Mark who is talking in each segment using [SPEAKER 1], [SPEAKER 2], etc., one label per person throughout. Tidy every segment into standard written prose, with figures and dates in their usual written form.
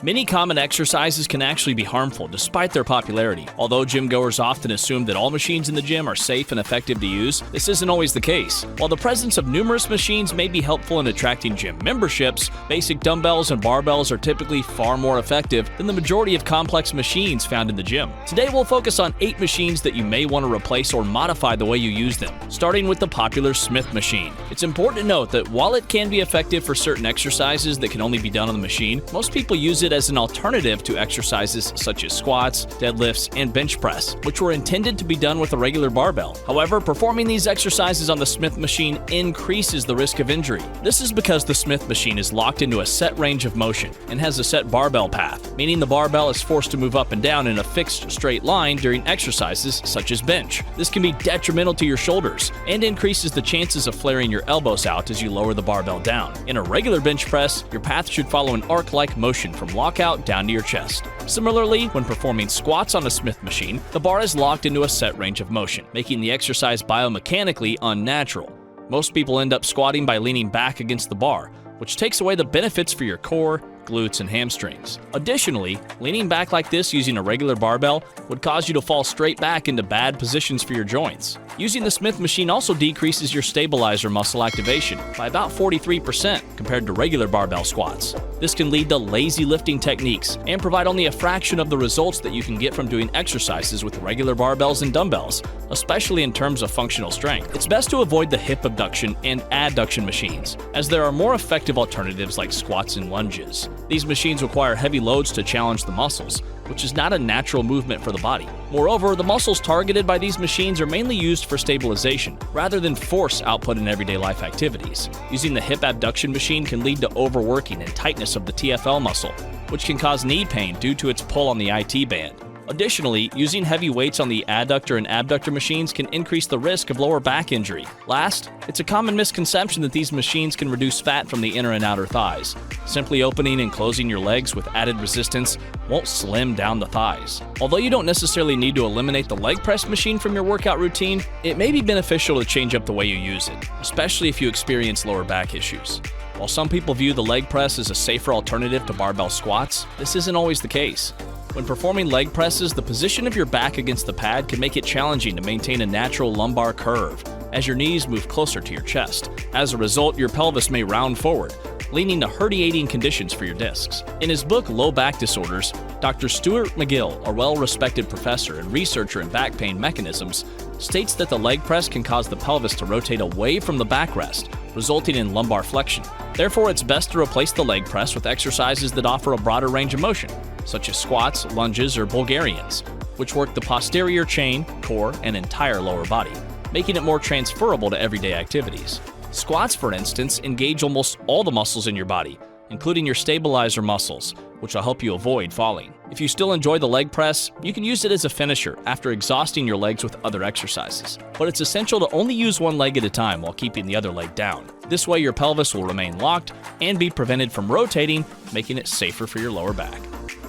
[SPEAKER 1] Many common exercises can actually be harmful despite their popularity. Although gym goers often assume that all machines in the gym are safe and effective to use, this isn't always the case. While the presence of numerous machines may be helpful in attracting gym memberships, basic dumbbells and barbells are typically far more effective than the majority of complex machines found in the gym. Today we'll focus on 8 machines that you may want to replace or modify the way you use them, starting with the popular Smith machine. It's important to note that while it can be effective for certain exercises that can only be done on the machine, most people use it as an alternative to exercises such as squats, deadlifts, and bench press, which were intended to be done with a regular barbell. However, performing these exercises on the Smith machine increases the risk of injury. This is because the Smith machine is locked into a set range of motion and has a set barbell path, meaning the barbell is forced to move up and down in a fixed straight line during exercises such as bench. This can be detrimental to your shoulders and increases the chances of flaring your elbows out as you lower the barbell down. In a regular bench press, your path should follow an arc-like motion from lockout down to your chest. Similarly, when performing squats on a Smith machine, the bar is locked into a set range of motion, making the exercise biomechanically unnatural. Most people end up squatting by leaning back against the bar, which takes away the benefits for your core, glutes, and hamstrings. Additionally, leaning back like this using a regular barbell would cause you to fall straight back into bad positions for your joints. Using the Smith machine also decreases your stabilizer muscle activation by about 43% compared to regular barbell squats. This can lead to lazy lifting techniques and provide only a fraction of the results that you can get from doing exercises with regular barbells and dumbbells, especially in terms of functional strength. It's best to avoid the hip abduction and adduction machines, as there are more effective alternatives like squats and lunges. These machines require heavy loads to challenge the muscles, which is not a natural movement for the body. Moreover, the muscles targeted by these machines are mainly used for stabilization, rather than force output in everyday life activities. Using the hip abduction machine can lead to overworking and tightness of the TFL muscle, which can cause knee pain due to its pull on the IT band. Additionally, using heavy weights on the adductor and abductor machines can increase the risk of lower back injury. Last, it's a common misconception that these machines can reduce fat from the inner and outer thighs. Simply opening and closing your legs with added resistance won't slim down the thighs. Although you don't necessarily need to eliminate the leg press machine from your workout routine, it may be beneficial to change up the way you use it, especially if you experience lower back issues. While some people view the leg press as a safer alternative to barbell squats, this isn't always the case. When performing leg presses, the position of your back against the pad can make it challenging to maintain a natural lumbar curve as your knees move closer to your chest. As a result, your pelvis may round forward, leading to herniating conditions for your discs. In his book, Low Back Disorders, Dr. Stuart McGill, a well-respected professor and researcher in back pain mechanisms, states that the leg press can cause the pelvis to rotate away from the backrest, resulting in lumbar flexion. Therefore, it's best to replace the leg press with exercises that offer a broader range of motion, such as squats, lunges, or Bulgarians, which work the posterior chain, core, and entire lower body, making it more transferable to everyday activities. Squats, for instance, engage almost all the muscles in your body, including your stabilizer muscles, which will help you avoid falling. If you still enjoy the leg press, you can use it as a finisher after exhausting your legs with other exercises. But it's essential to only use one leg at a time while keeping the other leg down. This way your pelvis will remain locked and be prevented from rotating, making it safer for your lower back.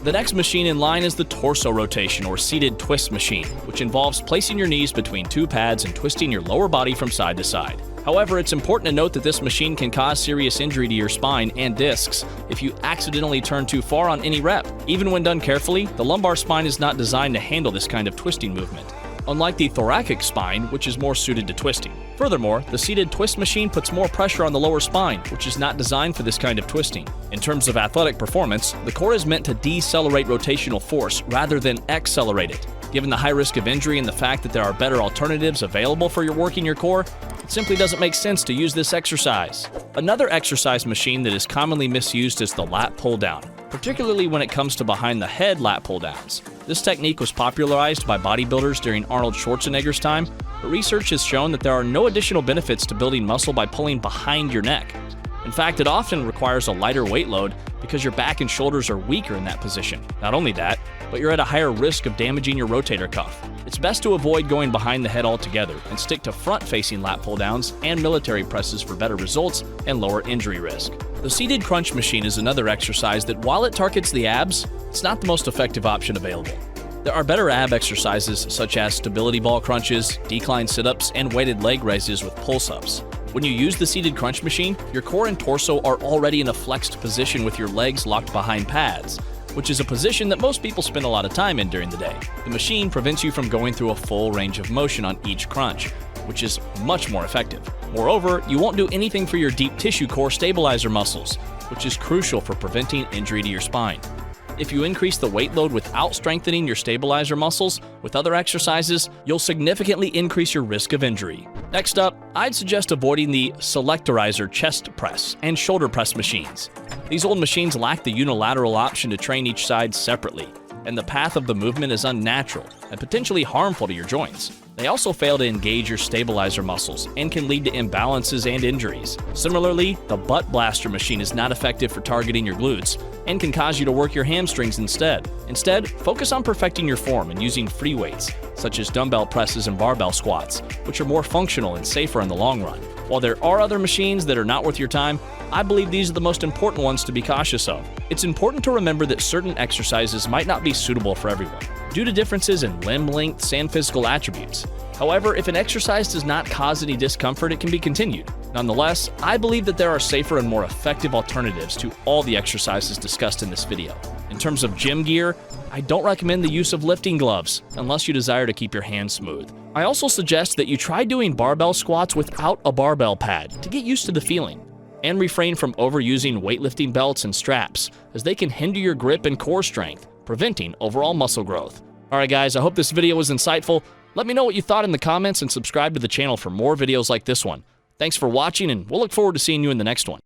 [SPEAKER 1] The next machine in line is the torso rotation or seated twist machine, which involves placing your knees between 2 pads and twisting your lower body from side to side. However, it's important to note that this machine can cause serious injury to your spine and discs if you accidentally turn too far on any rep. Even when done carefully, the lumbar spine is not designed to handle this kind of twisting movement, unlike the thoracic spine, which is more suited to twisting. Furthermore, the seated twist machine puts more pressure on the lower spine, which is not designed for this kind of twisting. In terms of athletic performance, the core is meant to decelerate rotational force rather than accelerate it. Given the high risk of injury and the fact that there are better alternatives available for working your core, it simply doesn't make sense to use this exercise. Another exercise machine that is commonly misused is the lat pull-down, particularly when it comes to behind-the-head lat pull-downs. This technique was popularized by bodybuilders during Arnold Schwarzenegger's time, but research has shown that there are no additional benefits to building muscle by pulling behind your neck. In fact, it often requires a lighter weight load because your back and shoulders are weaker in that position. Not only that, but you're at a higher risk of damaging your rotator cuff. It's best to avoid going behind the head altogether and stick to front-facing lat pull-downs and military presses for better results and lower injury risk. The seated crunch machine is another exercise that, while it targets the abs, it's not the most effective option available. There are better ab exercises such as stability ball crunches, decline sit-ups, and weighted leg raises with pulse-ups. When you use the seated crunch machine, your core and torso are already in a flexed position with your legs locked behind pads, which is a position that most people spend a lot of time in during the day. The machine prevents you from going through a full range of motion on each crunch, which is much more effective. Moreover, you won't do anything for your deep tissue core stabilizer muscles, which is crucial for preventing injury to your spine. If you increase the weight load without strengthening your stabilizer muscles with other exercises, you'll significantly increase your risk of injury. Next up, I'd suggest avoiding the selectorizer chest press and shoulder press machines. These old machines lack the unilateral option to train each side separately, and the path of the movement is unnatural and potentially harmful to your joints. They also fail to engage your stabilizer muscles and can lead to imbalances and injuries. Similarly, the butt blaster machine is not effective for targeting your glutes and can cause you to work your hamstrings instead. Instead, focus on perfecting your form and using free weights, such as dumbbell presses and barbell squats, which are more functional and safer in the long run. While there are other machines that are not worth your time, I believe these are the most important ones to be cautious of. It's important to remember that certain exercises might not be suitable for everyone, due to differences in limb lengths and physical attributes. However, if an exercise does not cause any discomfort, it can be continued. Nonetheless, I believe that there are safer and more effective alternatives to all the exercises discussed in this video. In terms of gym gear, I don't recommend the use of lifting gloves unless you desire to keep your hands smooth. I also suggest that you try doing barbell squats without a barbell pad to get used to the feeling, and refrain from overusing weightlifting belts and straps, as they can hinder your grip and core strength, preventing overall muscle growth. Alright guys, I hope this video was insightful. Let me know what you thought in the comments and subscribe to the channel for more videos like this one. Thanks for watching, and we'll look forward to seeing you in the next one.